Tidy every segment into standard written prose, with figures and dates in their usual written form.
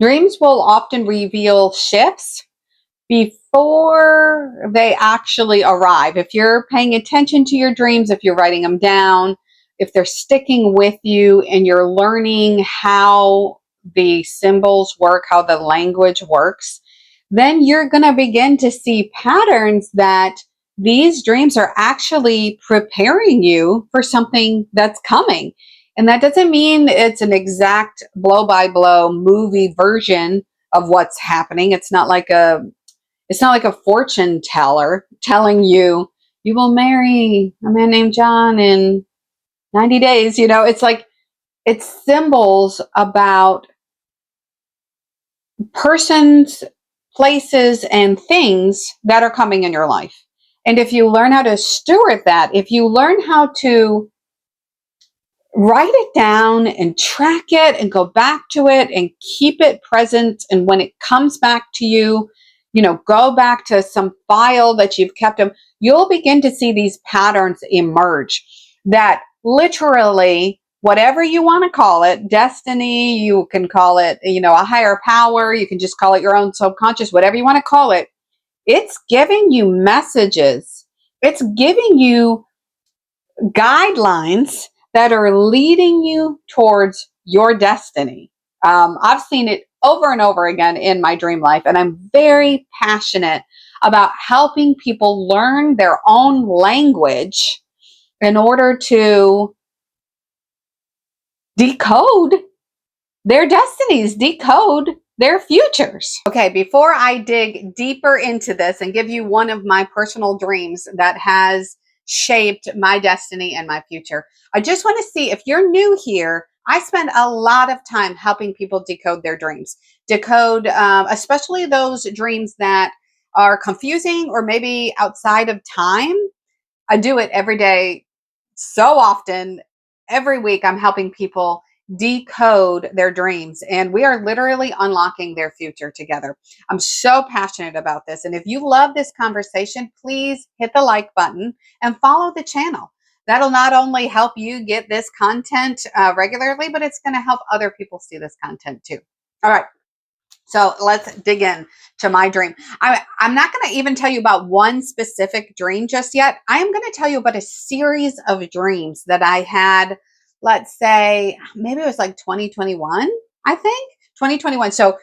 Dreams will often reveal shifts before they actually arrive. If you're paying attention to your dreams, if you're writing them down, if they're sticking with you and you're learning how the symbols work, how the language works, then you're going to begin to see patterns that these dreams are actually preparing you for something that's coming. And that doesn't mean it's an exact blow by blow movie version of what's happening. It's not like a fortune teller telling you you will marry a man named John in 90 days. It's like it's symbols about persons, places, and things that are coming in your life. And if you learn how to steward that, if you learn how to write it down and track it and go back to it and keep it present, and when it comes back to you, go back to some file that you've kept them, you'll begin to see these patterns emerge that literally, whatever you want to call it, destiny, you can call it, a higher power, you can just call it your own subconscious, whatever you want to call it, it's giving you messages, it's giving you guidelines that are leading you towards your destiny. I've seen it over and over again in my dream life, and I'm very passionate about helping people learn their own language in order to decode their destinies, decode their futures. Okay, before I dig deeper into this and give you one of my personal dreams that has shaped my destiny and my future, I just want to see, if you're new here, I spend a lot of time helping people decode their dreams, especially those dreams that are confusing or maybe outside of time. I do it every day, so often. Every week, I'm helping people decode their dreams, and we are literally unlocking their future together. I'm so passionate about this. And if you love this conversation, please hit the like button and follow the channel. That'll not only help you get this content regularly, but it's going to help other people see this content too. All right. So let's dig in to my dream. I'm not going to even tell you about one specific dream just yet. I am going to tell you about a series of dreams that I had, let's say, maybe it was like 2021, I think. 2021. So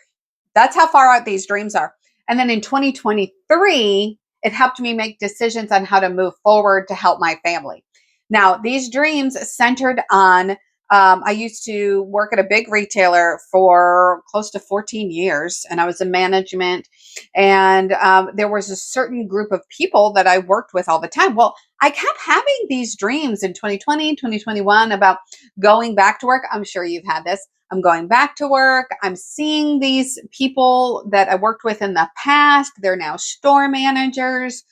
that's how far out these dreams are. And then in 2023, it helped me make decisions on how to move forward to help my family. Now, these dreams centered on I used to work at a big retailer for close to 14 years, and I was in management. And there was a certain group of people that I worked with all the time. Well, I kept having these dreams in 2020, 2021 about going back to work. I'm sure you've had this. I'm going back to work. I'm seeing these people that I worked with in the past. They're now store managers.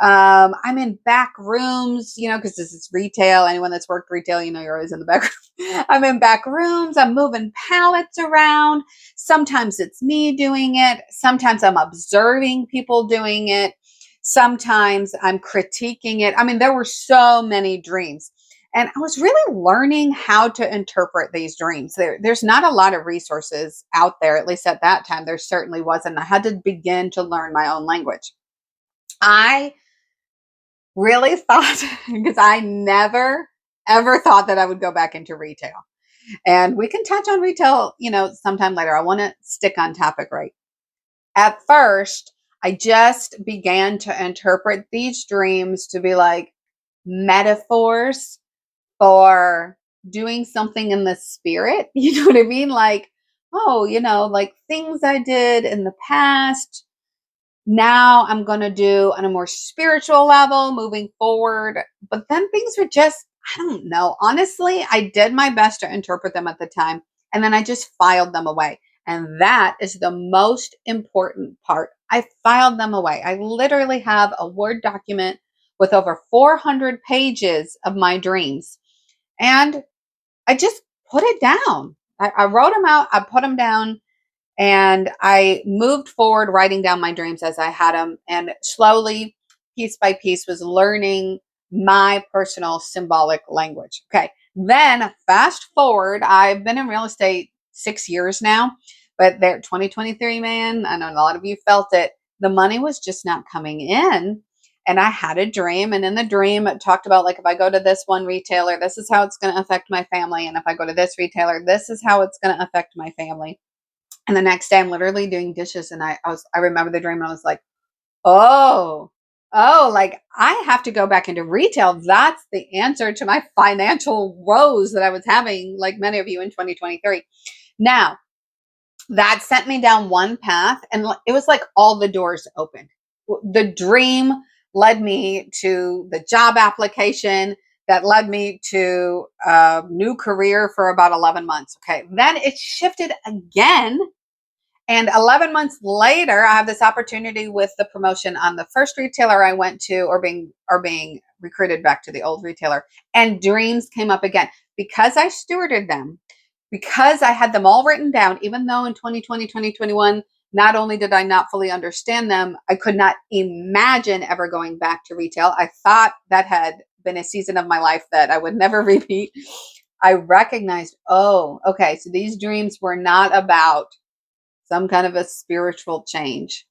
I'm in back rooms, because this is retail. Anyone that's worked retail, you're always in the back room. I'm in back rooms. I'm moving pallets around. Sometimes it's me doing it. Sometimes I'm observing people doing it. Sometimes I'm critiquing it. I mean, there were so many dreams. And I was really learning how to interpret these dreams. There's not a lot of resources out there, at least at that time. There certainly wasn't. I had to begin to learn my own language. I really thought, because I never, ever thought that I would go back into retail. And we can touch on retail, sometime later. I want to stick on topic right. At first, I just began to interpret these dreams to be like metaphors for doing something in the spirit. You know what I mean? Like, oh, like things I did in the past, now I'm going to do on a more spiritual level moving forward. But then things were just, I don't know. Honestly, I did my best to interpret them at the time, and then I just filed them away. And that is the most important part. I filed them away. I literally have a Word document with over 400 pages of my dreams. And I just put it down. I wrote them out. I put them down. And I moved forward writing down my dreams as I had them, and slowly, piece by piece, was learning my personal symbolic language. Okay. Then fast forward, I've been in real estate 6 years now. But there, 2023, man, I know a lot of you felt it. The money was just not coming in. And I had a dream. And in the dream, it talked about like, if I go to this one retailer, this is how it's going to affect my family. And if I go to this retailer, this is how it's going to affect my family. And the next day I'm literally doing dishes. And I remember the dream and I was like, oh, like I have to go back into retail. That's the answer to my financial woes that I was having, like many of you in 2023. Now, that sent me down one path, and it was like all the doors opened. The dream led me to the job application that led me to a new career for about 11 months. Okay. Then it shifted again. And 11 months later, I have this opportunity with the promotion on the first retailer I went to, or being recruited back to the old retailer. And dreams came up again because I stewarded them, because I had them all written down, even though in 2020, 2021, not only did I not fully understand them, I could not imagine ever going back to retail. I thought that had been a season of my life that I would never repeat. I recognized, oh, okay, so these dreams were not about some kind of a spiritual change.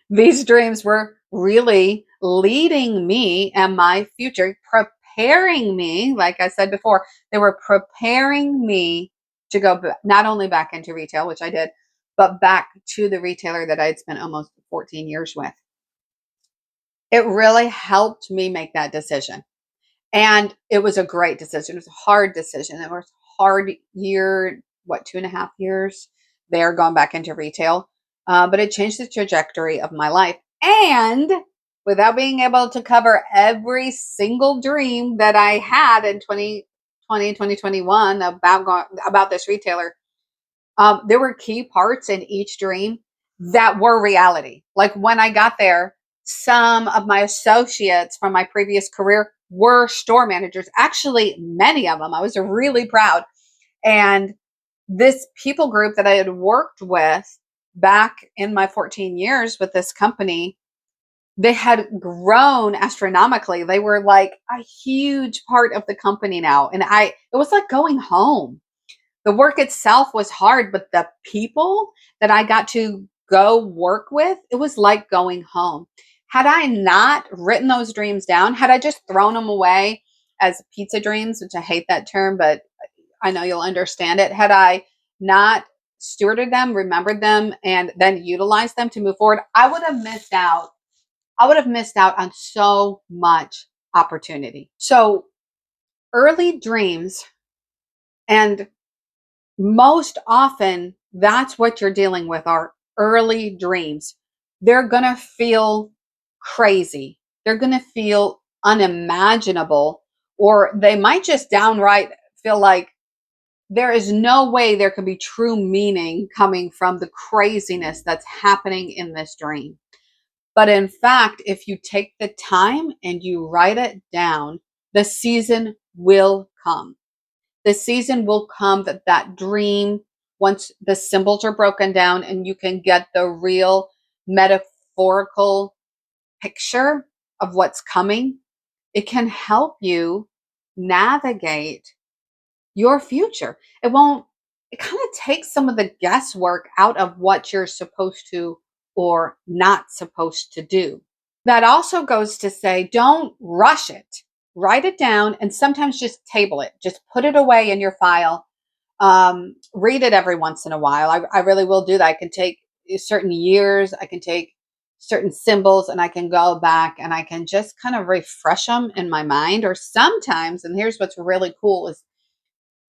These dreams were really leading me and my future, preparing me, like I said before, they were preparing me to go not only back into retail, which I did, but back to the retailer that I had spent almost 14 years with. It really helped me make that decision. And it was a great decision. It was a hard decision. It was a hard year, 2.5 years there going back into retail. But it changed the trajectory of my life. And without being able to cover every single dream that I had in 2020, 2021 about this retailer, there were key parts in each dream that were reality. Like when I got there, some of my associates from my previous career were store managers. Actually, many of them. I was really proud. And this people group that I had worked with back in my 14 years with this company, they had grown astronomically. They were like a huge part of the company now. And it was like going home. The work itself was hard, but the people that I got to go work with, it was like going home. Had I not written those dreams down, had I just thrown them away as pizza dreams, which I hate that term, but I know you'll understand it. Had I not stewarded them, remembered them, and then utilized them to move forward, I would have missed out. I would have missed out on so much opportunity. So early dreams, and most often that's what you're dealing with, are early dreams. They're going to feel crazy. They're going to feel unimaginable, or they might just downright feel like there is no way there can be true meaning coming from the craziness that's happening in this dream. But in fact, if you take the time and you write it down, the season will come. The season will come that dream, once the symbols are broken down and you can get the real metaphorical picture of what's coming, it can help you navigate your future. It kind of takes some of the guesswork out of what you're supposed to or not supposed to do. That also goes to say, don't rush it. Write it down and sometimes just table it. Just put it away in your file. Read it every once in a while. I really will do that. I can take certain years, I can take certain symbols, and I can go back and I can just kind of refresh them in my mind. Or sometimes, and here's what's really cool, is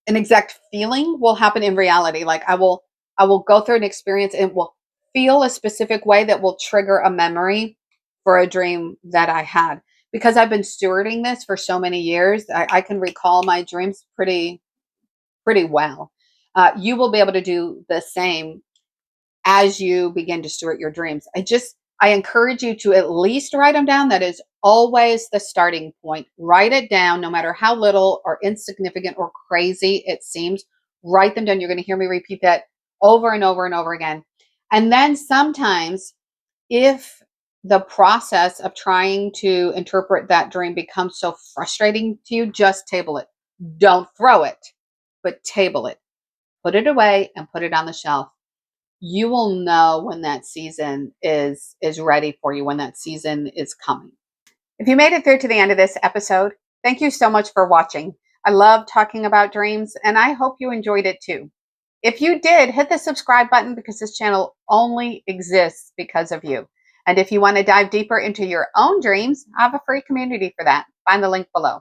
an exact feeling will happen in reality. Like I will go through an experience and will feel a specific way that will trigger a memory for a dream that I had. Because I've been stewarding this for so many years, I can recall my dreams pretty well. You will be able to do the same as you begin to steward your dreams. I encourage you to at least write them down. That is always the starting point. Write it down, no matter how little or insignificant or crazy it seems. Write them down. You're going to hear me repeat that over and over and over again. And then sometimes, if the process of trying to interpret that dream becomes so frustrating to you, just table it. Don't throw it, but table it. Put it away and put it on the shelf. you will know when that season is ready for you, when that season is coming. If you made it through to the end of this episode, thank you so much for watching. I love talking about dreams, and I hope you enjoyed it too. If you did, hit the subscribe button because this channel only exists because of you. And if you want to dive deeper into your own dreams, I have a free community for that. Find the link below.